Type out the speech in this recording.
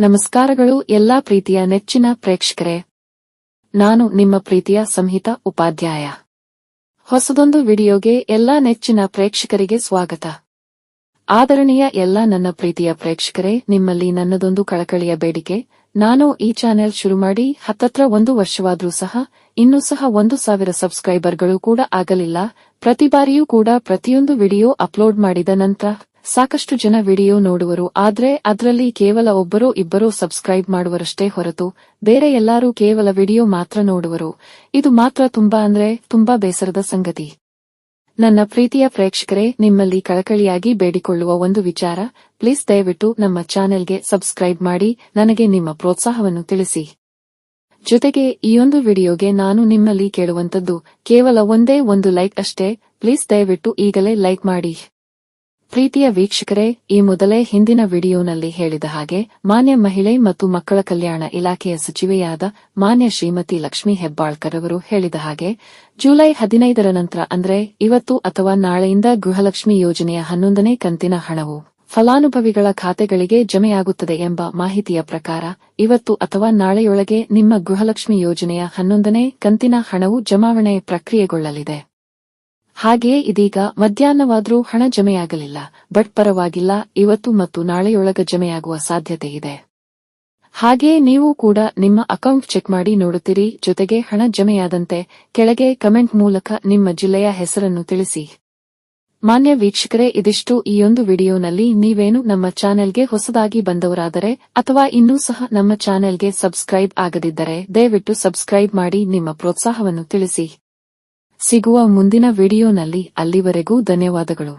ನಮಸ್ಕಾರಗಳು ಎಲ್ಲಾ ಪ್ರೀತಿಯ ನೆಚ್ಚಿನ ಪ್ರೇಕ್ಷಕರೇ. ನಾನು ನಿಮ್ಮ ಪ್ರೀತಿಯ ಸಂಹಿತಾ ಉಪಾಧ್ಯಾಯ. ಹೊಸದೊಂದು ವಿಡಿಯೋಗೆ ಎಲ್ಲಾ ನೆಚ್ಚಿನ ಪ್ರೇಕ್ಷಕರಿಗೆ ಸ್ವಾಗತ. ಆದರಣೀಯ ಎಲ್ಲಾ ನನ್ನ ಪ್ರೀತಿಯ ಪ್ರೇಕ್ಷಕರೇ, ನಿಮ್ಮಲ್ಲಿ ನನ್ನದೊಂದು ಕಳಕಳಿಯ ಬೇಡಿಕೆ. ನಾನು ಈ ಚಾನೆಲ್ ಶುರು ಮಾಡಿ ಹತ್ತತ್ರ 1 ವರ್ಷವಾದ್ರೂ ಸಹ ಇನ್ನೂ ಸಹ 1,000 ಸಬ್ಸ್ಕ್ರೈಬರ್ಗಳು ಕೂಡ ಆಗಲಿಲ್ಲ. ಪ್ರತಿ ಬಾರಿಯೂ ಕೂಡ ಪ್ರತಿಯೊಂದು ವಿಡಿಯೋ ಅಪ್ಲೋಡ್ ಮಾಡಿದ ನಂತರ ಸಾಕಷ್ಟು ಜನ ವಿಡಿಯೋ ನೋಡುವರು, ಆದ್ರೆ ಅದರಲ್ಲಿ ಕೇವಲ ಒಬ್ಬರೋ ಇಬ್ಬರೋ ಸಬ್ಸ್ಕ್ರೈಬ್ ಮಾಡುವರಷ್ಟೇ ಹೊರತು ಬೇರೆ ಎಲ್ಲರೂ ಕೇವಲ ವಿಡಿಯೋ ಮಾತ್ರ ನೋಡುವರು. ಇದು ಮಾತ್ರ ತುಂಬಾ ಬೇಸರದ ಸಂಗತಿ. ನನ್ನ ಪ್ರೀತಿಯ ಪ್ರೇಕ್ಷಕರೇ, ನಿಮ್ಮಲ್ಲಿ ಕಳಕಳಿಯಾಗಿ ಬೇಡಿಕೊಳ್ಳುವ ಒಂದು ವಿಚಾರ, ಪ್ಲೀಸ್ ದಯವಿಟ್ಟು ನಮ್ಮ ಚಾನೆಲ್ಗೆ ಸಬ್ಸ್ಕ್ರೈಬ್ ಮಾಡಿ ನನಗೆ ನಿಮ್ಮ ಪ್ರೋತ್ಸಾಹವನ್ನು ತಿಳಿಸಿ. ಜೊತೆಗೆ ಈಯೊಂದು ವಿಡಿಯೋಗೆ ನಾನು ನಿಮ್ಮಲ್ಲಿ ಕೇಳುವಂತದ್ದು ಕೇವಲ ಒಂದೇ ಒಂದು ಲೈಕ್ ಅಷ್ಟೇ. ಪ್ಲೀಸ್ ದಯವಿಟ್ಟು ಈಗಲೇ ಲೈಕ್ ಮಾಡಿ. ಪ್ರೀತಿಯ ವೀಕ್ಷಕರೇ, ಈ ಮೊದಲೇ ಹಿಂದಿನ ವಿಡಿಯೋನಲ್ಲಿ ಹೇಳಿದ ಹಾಗೆ ಮಾನ್ಯ ಮಹಿಳೆ ಮತ್ತು ಮಕ್ಕಳ ಕಲ್ಯಾಣ ಇಲಾಖೆಯ ಸಚಿವೆಯಾದ ಮಾನ್ಯ ಶ್ರೀಮತಿ ಲಕ್ಷ್ಮೀ ಹೆಬ್ಬಾಳ್ಕರ್ ಅವರು ಹೇಳಿದ ಹಾಗೆ ಜುಲೈ 15ರ ನಂತರ ಅಂದ್ರೆ ಇವತ್ತು ಅಥವಾ ನಾಳೆಯಿಂದ ಗೃಹಲಕ್ಷ್ಮಿ ಯೋಜನೆಯ 11ನೇ ಕಂತಿನ ಹಣವು ಫಲಾನುಭವಿಗಳ ಖಾತೆಗಳಿಗೆ ಜಮೆಯಾಗುತ್ತದೆ ಎಂಬ ಮಾಹಿತಿಯ ಪ್ರಕಾರ ಇವತ್ತು ಅಥವಾ ನಾಳೆಯೊಳಗೆ ನಿಮ್ಮ ಗೃಹಲಕ್ಷ್ಮಿ ಯೋಜನೆಯ 11ನೇ ಕಂತಿನ ಹಣವು ಜಮಾವಣೆ ಪ್ರಕ್ರಿಯೆಗೊಳ್ಳಲಿದೆ. ಹಾಗೆಯೇ ಇದೀಗ ಮಧ್ಯಾಹ್ನವಾದ್ರೂ ಹಣ ಜಮೆಯಾಗಲಿಲ್ಲ, ಬಟ್ ಪರವಾಗಿಲ್ಲ, ಇವತ್ತು ಮತ್ತು ನಾಳೆಯೊಳಗ ಜಮೆಯಾಗುವ ಸಾಧ್ಯತೆ ಇದೆ. ಹಾಗೆಯೇ ನೀವು ಕೂಡ ನಿಮ್ಮ ಅಕೌಂಟ್ ಚೆಕ್ ಮಾಡಿ ನೋಡುತ್ತೀರಿ. ಜೊತೆಗೆ ಹಣ ಜಮೆಯಾದಂತೆ ಕೆಳಗೆ ಕಮೆಂಟ್ ಮೂಲಕ ನಿಮ್ಮ ಜಿಲ್ಲೆಯ ಹೆಸರನ್ನು ತಿಳಿಸಿ. ಮಾನ್ಯ ವೀಕ್ಷಕರೇ, ಇದಿಷ್ಟು ಈಯೊಂದು ವಿಡಿಯೋನಲ್ಲಿ. ನೀವೇನು ನಮ್ಮ ಚಾನೆಲ್ಗೆ ಹೊಸದಾಗಿ ಬಂದವರಾದರೆ ಅಥವಾ ಇನ್ನೂ ಸಹ ನಮ್ಮ ಚಾನೆಲ್ಗೆ ಸಬ್ಸ್ಕ್ರೈಬ್ ಆಗದಿದ್ದರೆ ದಯವಿಟ್ಟು ಸಬ್ಸ್ಕ್ರೈಬ್ ಮಾಡಿ ನಿಮ್ಮ ಪ್ರೋತ್ಸಾಹವನ್ನು ತಿಳಿಸಿ. ಸಿಗುವ ಮುಂದಿನ ವಿಡಿಯೋನಲ್ಲಿ. ಅಲ್ಲಿವರೆಗೂ ಧನ್ಯವಾದಗಳು.